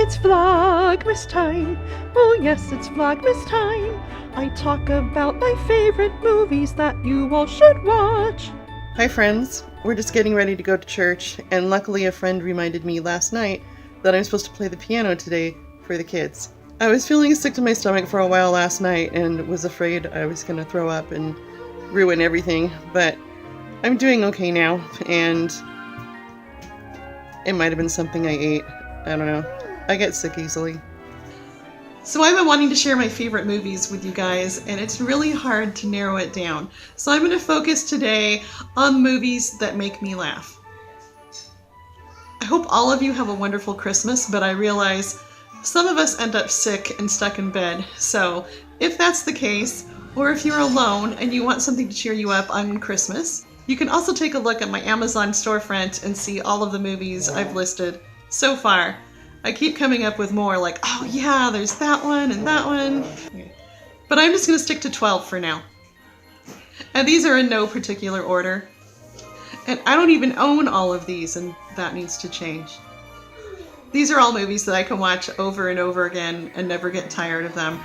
it's Vlogmas time. Oh yes, it's Vlogmas time. I talk about my favorite movies that you all should watch. Hi friends, we're just getting ready to go to church, and luckily a friend reminded me last night that I'm supposed to play the piano today for the kids. I was feeling sick to my stomach for a while last night and was afraid I was going to throw up and ruin everything, but I'm doing okay now, and it might have been something I ate. I don't know. I get sick easily. So I've been wanting to share my favorite movies with you guys, and it's really hard to narrow it down. So I'm going to focus today on movies that make me laugh. I hope all of you have a wonderful Christmas, but I realize some of us end up sick and stuck in bed. So if that's the case, or if you're alone and you want something to cheer you up on Christmas, you can also take a look at my Amazon storefront and see all of the movies I've listed so far. I keep coming up with more, like, oh yeah, there's that one and that one. Okay. But I'm just going to stick to 12 for now. And these are in no particular order. And I don't even own all of these, and that needs to change. These are all movies that I can watch over and over again and never get tired of them.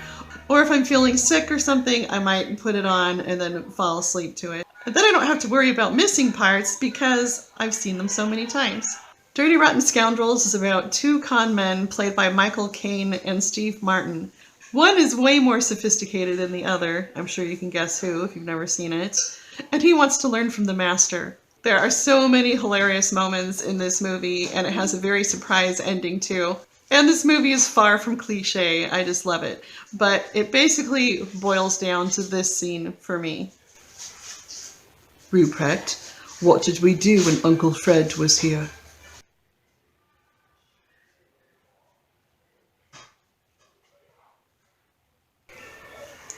Or if I'm feeling sick or something, I might put it on and then fall asleep to it. And then I don't have to worry about missing parts because I've seen them so many times. Dirty Rotten Scoundrels is about two con men played by Michael Caine and Steve Martin. One is way more sophisticated than the other. I'm sure you can guess who if you've never seen it. And he wants to learn from the master. There are so many hilarious moments in this movie, and it has a very surprise ending too. And this movie is far from cliche. I just love it. But it basically boils down to this scene for me. Rupert, what did we do when Uncle Fred was here?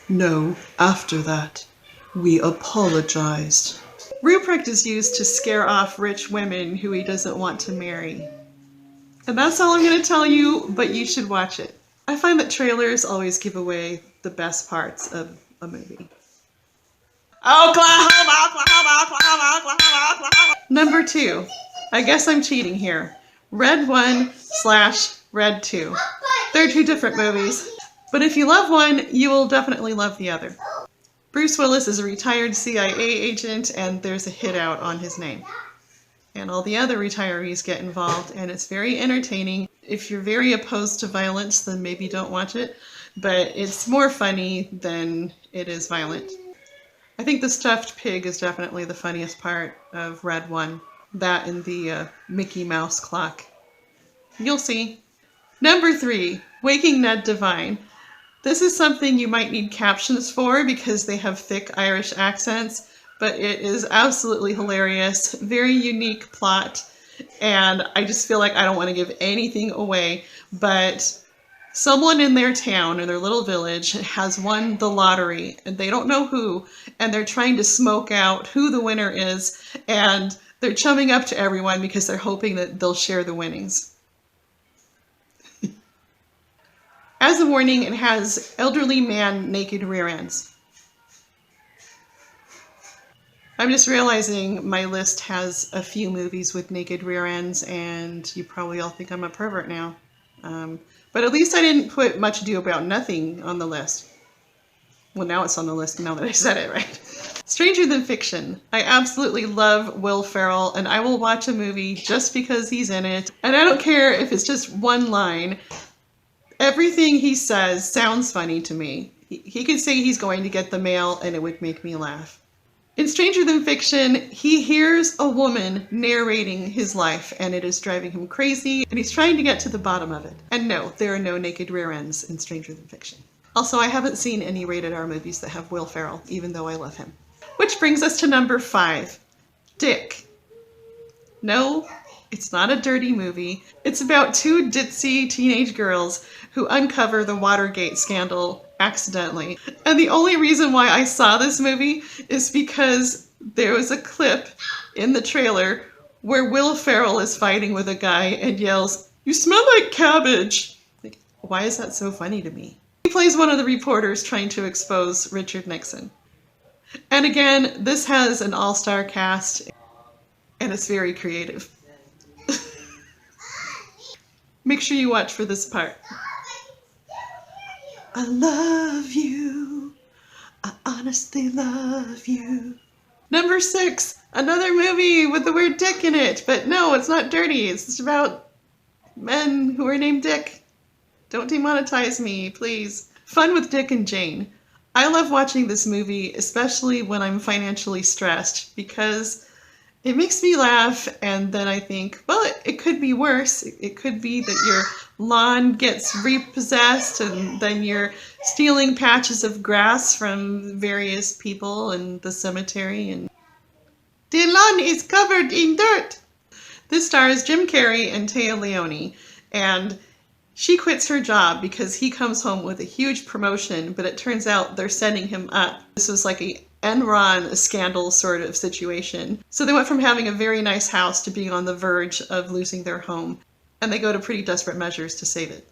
No, after that, we apologized. Ruprecht is used to scare off rich women who he doesn't want to marry. And that's all I'm going to tell you, but you should watch it. I find that trailers always give away the best parts of a movie. Oklahoma, Oklahoma, Oklahoma, Oklahoma, Oklahoma. Number 2. I guess I'm cheating here. Red 1/Red 2. They're two different movies. But if you love one, you will definitely love the other. Bruce Willis is a retired CIA agent, and there's a hit out on his name. And all the other retirees get involved, and it's very entertaining. If you're very opposed to violence, then maybe don't watch it. But it's more funny than it is violent. I think the stuffed pig is definitely the funniest part of Red 1. That and the Mickey Mouse clock. You'll see. Number 3, Waking Ned Devine. This is something you might need captions for because they have thick Irish accents, but it is absolutely hilarious. Very unique plot, and I just feel like I don't want to give anything away, but someone in their town or their little village has won the lottery, and they don't know who, and they're trying to smoke out who the winner is, and they're chumming up to everyone because they're hoping that they'll share the winnings. As a warning, it has elderly man naked rear ends. I'm just realizing my list has a few movies with naked rear ends, and you probably all think I'm a pervert now. But at least I didn't put Much Ado About Nothing on the list. Well, now it's on the list now that I said it, right? Stranger Than Fiction. I absolutely love Will Ferrell, and I will watch a movie just because he's in it. And I don't care if it's just one line. Everything he says sounds funny to me. He could say he's going to get the mail and it would make me laugh. In Stranger Than Fiction, he hears a woman narrating his life and it is driving him crazy and he's trying to get to the bottom of it. And no, there are no naked rear ends in Stranger Than Fiction. Also, I haven't seen any rated R movies that have Will Ferrell, even though I love him. Which brings us to number 5, Dick. No, it's not a dirty movie. It's about two ditzy teenage girls who uncover the Watergate scandal accidentally. And the only reason why I saw this movie is because there was a clip in the trailer where Will Ferrell is fighting with a guy and yells, "You smell like cabbage." Like, why is that so funny to me? He plays one of the reporters trying to expose Richard Nixon. And again, this has an all-star cast and it's very creative. Make sure you watch for this part. I love you. I honestly love you. Number 6, another movie with the word dick in it. But no, it's not dirty. It's just about men who are named Dick. Don't demonetize me, please. Fun with Dick and Jane. I love watching this movie, especially when I'm financially stressed, because it makes me laugh, and then I think, well, it could be worse. It could be that your lawn gets repossessed, and then you're stealing patches of grass from various people in the cemetery, and the lawn is covered in dirt. This stars Jim Carrey and Téa Leoni, and she quits her job because he comes home with a huge promotion, but it turns out they're setting him up. This was like a Enron scandal sort of situation. So they went from having a very nice house to being on the verge of losing their home, and they go to pretty desperate measures to save it.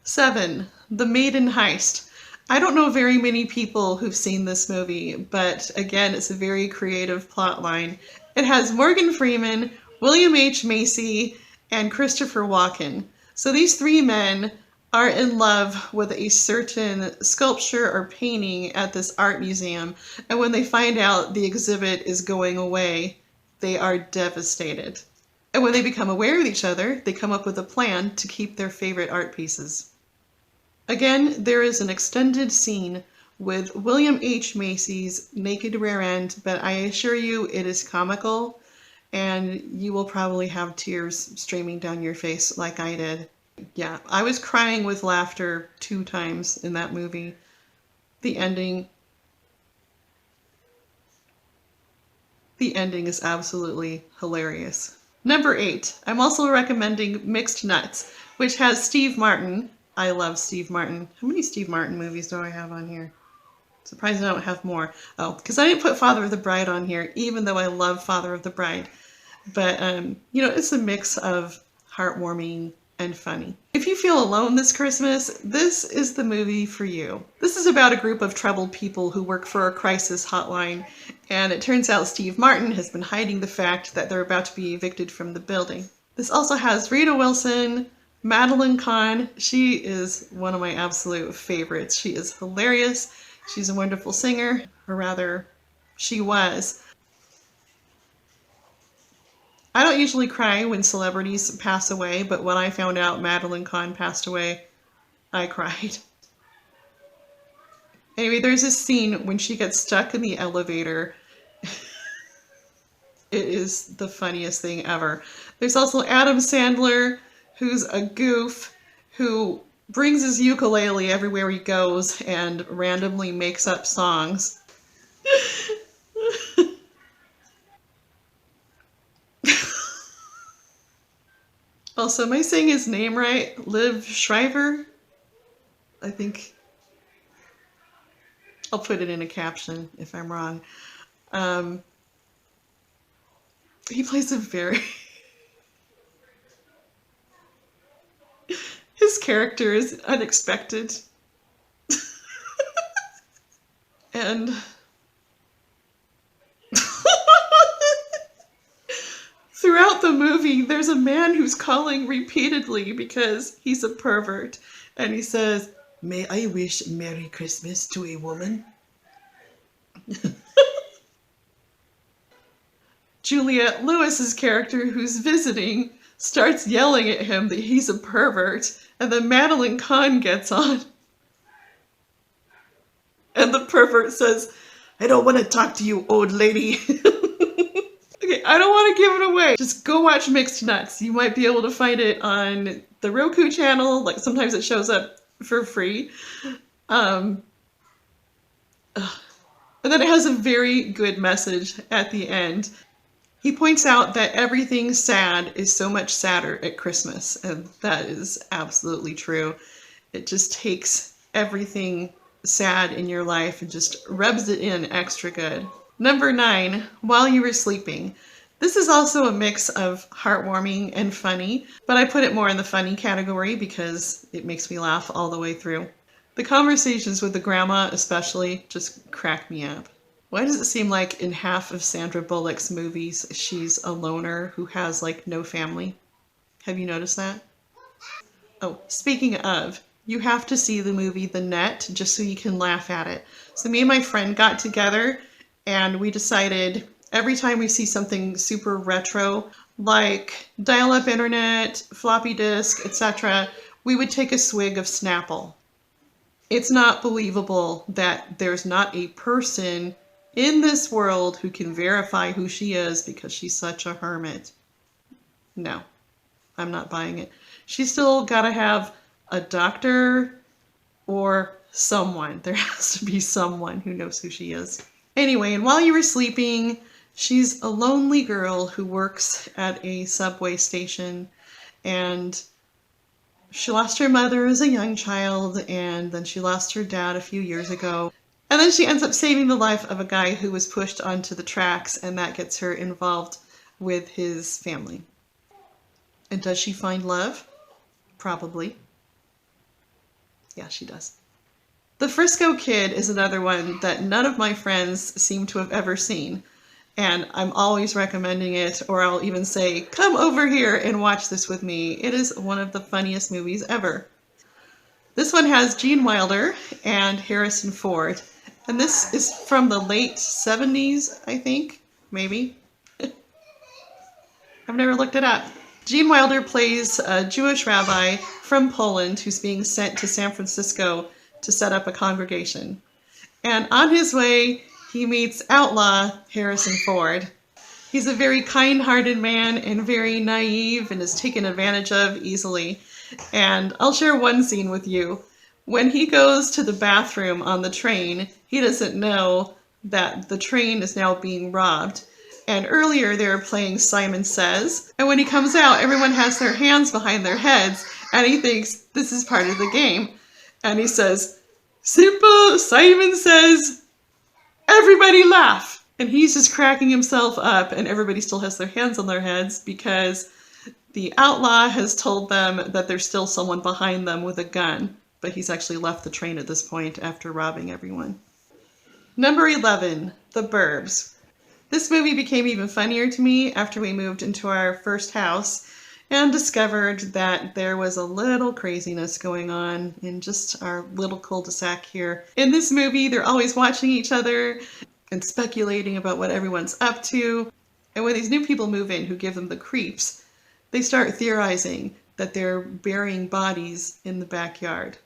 7, The Maiden Heist. I don't know very many people who've seen this movie, but again, it's a very creative plot line. It has Morgan Freeman, William H. Macy, and Christopher Walken. So these 3 men are in love with a certain sculpture or painting at this art museum, and when they find out the exhibit is going away, they are devastated. And when they become aware of each other, they come up with a plan to keep their favorite art pieces. Again, there is an extended scene with William H. Macy's naked rear end, but I assure you it is comical, and you will probably have tears streaming down your face like I did. Yeah, I was crying with laughter 2 times in that movie. The ending is absolutely hilarious. Number 8, I'm also recommending Mixed Nuts, which has Steve Martin. I love Steve Martin. How many Steve Martin movies do I have on here? Surprised I don't have more. Oh, because I didn't put Father of the Bride on here, even though I love Father of the Bride. But, it's a mix of heartwarming and funny. If you feel alone this Christmas, this is the movie for you. This is about a group of troubled people who work for a crisis hotline, and it turns out Steve Martin has been hiding the fact that they're about to be evicted from the building. This also has Rita Wilson, Madeline Kahn. She is one of my absolute favorites. She is hilarious. She's a wonderful singer, or rather, she was. I don't usually cry when celebrities pass away, but when I found out Madeline Kahn passed away, I cried. Anyway, there's this scene when she gets stuck in the elevator. It is the funniest thing ever. There's also Adam Sandler, who's a goof, who brings his ukulele everywhere he goes and randomly makes up songs. Also, am I saying his name right? Liv Schreiber? I think I'll put it in a caption if I'm wrong. He plays a very... His character is unexpected. And... Throughout the movie, there's a man who's calling repeatedly because he's a pervert. And he says, "May I wish Merry Christmas to a woman?" Juliette Lewis's character, who's visiting, starts yelling at him that he's a pervert. And then Madeline Kahn gets on. And the pervert says, "I don't want to talk to you, old lady." Okay, I don't want to give it away. Just go watch Mixed Nuts. You might be able to find it on the Roku channel. Like, sometimes it shows up for free. And then it has a very good message at the end. He points out that everything sad is so much sadder at Christmas. And that is absolutely true. It just takes everything sad in your life and just rubs it in extra good. Number 9, While You Were Sleeping. This is also a mix of heartwarming and funny, but I put it more in the funny category because it makes me laugh all the way through. The conversations with the grandma especially just crack me up. Why does it seem like in half of Sandra Bullock's movies she's a loner who has like no family? Have you noticed that? Oh, speaking of, you have to see the movie The Net just so you can laugh at it. So me and my friend got together and we decided every time we see something super retro, like dial-up internet, floppy disk, etc., we would take a swig of Snapple. It's not believable that there's not a person in this world who can verify who she is because she's such a hermit. No, I'm not buying it. She's still got to have a doctor or someone. There has to be someone who knows who she is. Anyway, and while you were sleeping, she's a lonely girl who works at a subway station, and she lost her mother as a young child, and then she lost her dad a few years ago. And then she ends up saving the life of a guy who was pushed onto the tracks, and that gets her involved with his family. And does she find love? Probably. Yeah, she does. The Frisco Kid is another one that none of my friends seem to have ever seen. And I'm always recommending it, or I'll even say, come over here and watch this with me. It is one of the funniest movies ever. This one has Gene Wilder and Harrison Ford. And this is from the late 70s, I think. Maybe. I've never looked it up. Gene Wilder plays a Jewish rabbi from Poland who's being sent to San Francisco to set up a congregation. And on his way, he meets outlaw Harrison Ford. He's a very kind-hearted man and very naive and is taken advantage of easily. And I'll share one scene with you. When he goes to the bathroom on the train, he doesn't know that the train is now being robbed. And earlier they were playing Simon Says. And when he comes out, everyone has their hands behind their heads. And he thinks this is part of the game. And he says, simple Simon Says, everybody laugh. And he's just cracking himself up. And everybody still has their hands on their heads because the outlaw has told them that there's still someone behind them with a gun. But he's actually left the train at this point after robbing everyone. Number 11, The Burbs. This movie became even funnier to me after we moved into our first house and discovered that there was a little craziness going on in just our little cul-de-sac here. In this movie, they're always watching each other and speculating about what everyone's up to. And when these new people move in who give them the creeps, they start theorizing that they're burying bodies in the backyard.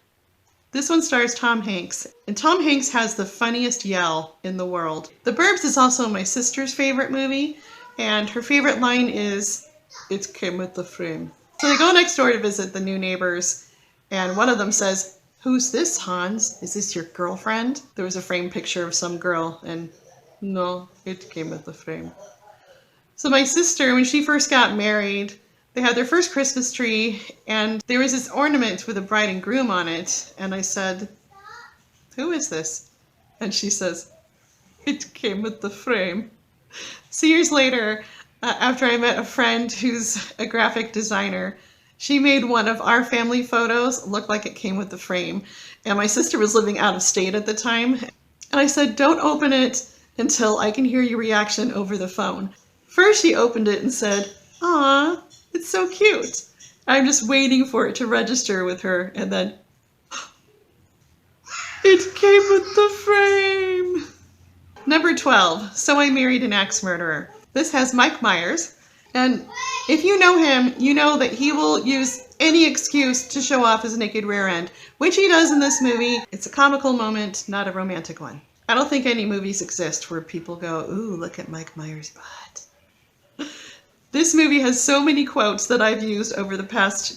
This one stars Tom Hanks, and Tom Hanks has the funniest yell in the world. The Burbs is also my sister's favorite movie, and her favorite line is, "It came with the frame." So they go next door to visit the new neighbors, and one of them says, "Who's this, Hans? Is this your girlfriend?" There was a framed picture of some girl, and no, it came with the frame. So my sister, when she first got married, they had their first Christmas tree, and there was this ornament with a bride and groom on it. And I said, "Who is this?" And she says, "It came with the frame." So years later, after I met a friend who's a graphic designer, she made one of our family photos look like it came with the frame. And my sister was living out of state at the time. And I said, "Don't open it until I can hear your reaction over the phone." First, she opened it and said, "Aw, it's so cute." I'm just waiting for it to register with her, and then, "It came with the frame." Number 12, So I Married an Axe Murderer. This has Mike Myers, and if you know him, you know that he will use any excuse to show off his naked rear end, which he does in this movie. It's a comical moment, not a romantic one. I don't think any movies exist where people go, "Ooh, look at Mike Myers' butt." This movie has so many quotes that I've used over the past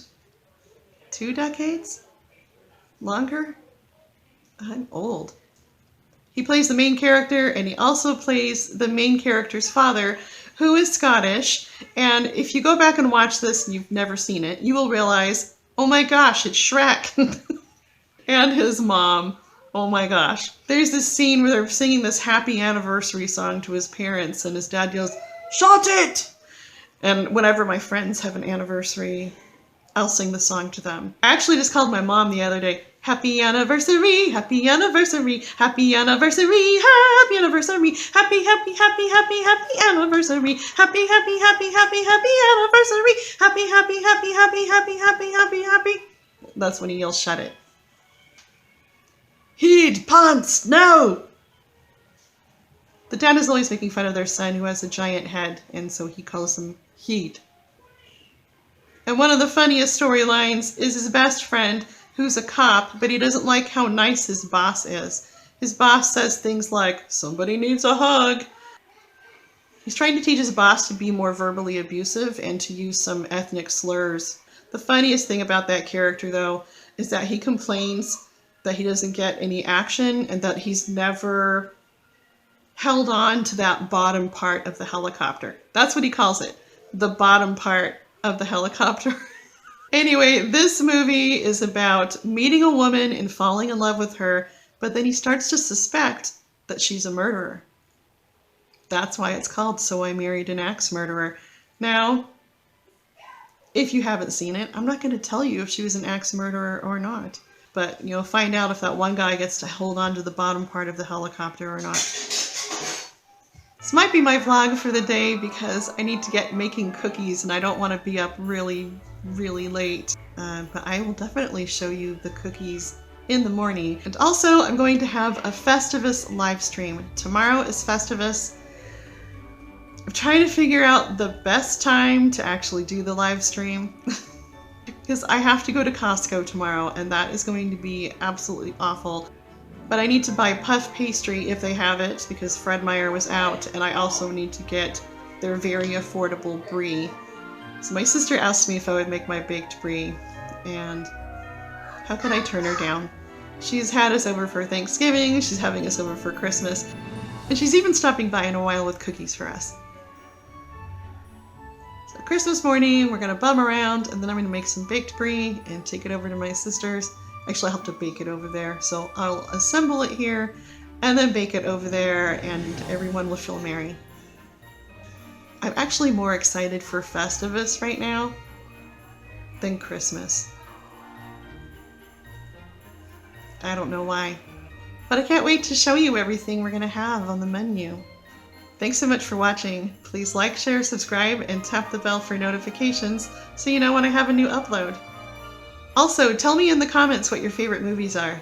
2 decades? Longer? I'm old. He plays the main character, and he also plays the main character's father, who is Scottish. And if you go back and watch this and you've never seen it, you will realize, oh my gosh, it's Shrek. And his mom. Oh my gosh. There's this scene where they're singing this happy anniversary song to his parents, and his dad yells, "Shut it!" And whenever my friends have an anniversary, I'll sing the song to them. I actually just called my mom the other day. "Happy anniversary, happy anniversary, happy anniversary, happy anniversary, happy, happy, happy, happy, happy anniversary, happy, happy, happy, happy, happy anniversary, happy, happy, happy, happy, happy, happy, happy, happy." That's when he yells, "Shut it." Heed, pants, no! The dad is always making fun of their son who has a giant head, and so he calls him Heed. And one of the funniest storylines is his best friend, who's a cop, but he doesn't like how nice his boss is. His boss says things like, "Somebody needs a hug." He's trying to teach his boss to be more verbally abusive and to use some ethnic slurs. The funniest thing about that character, though, is that he complains that he doesn't get any action and that he's never held on to that bottom part of the helicopter. That's what he calls it, the bottom part of the helicopter. Anyway, this movie is about meeting a woman and falling in love with her, but then he starts to suspect that she's a murderer. That's why it's called So I Married an Axe Murderer. Now, if you haven't seen it, I'm not going to tell you if she was an axe murderer or not. But you'll find out if that one guy gets to hold on to the bottom part of the helicopter or not. This might be my vlog for the day because I need to get making cookies and I don't want to be up really, really late. But I will definitely show you the cookies in the morning. And also, I'm going to have a Festivus live stream. Tomorrow is Festivus. I'm trying to figure out the best time to actually do the live stream because I have to go to Costco tomorrow and that is going to be absolutely awful. But I need to buy puff pastry if they have it because Fred Meyer was out, and I also need to get their very affordable brie. So my sister asked me if I would make my baked brie, and how could I turn her down? She's had us over for Thanksgiving, she's having us over for Christmas, and she's even stopping by in a while with cookies for us. So Christmas morning, we're gonna bum around, and then I'm gonna make some baked brie and take it over to my sister's. Actually, I'll have to bake it over there, so I'll assemble it here and then bake it over there, and everyone will feel merry. I'm actually more excited for Festivus right now than Christmas. I don't know why, but I can't wait to show you everything we're going to have on the menu. Thanks so much for watching. Please like, share, subscribe, and tap the bell for notifications so you know when I have a new upload. Also, tell me in the comments what your favorite movies are.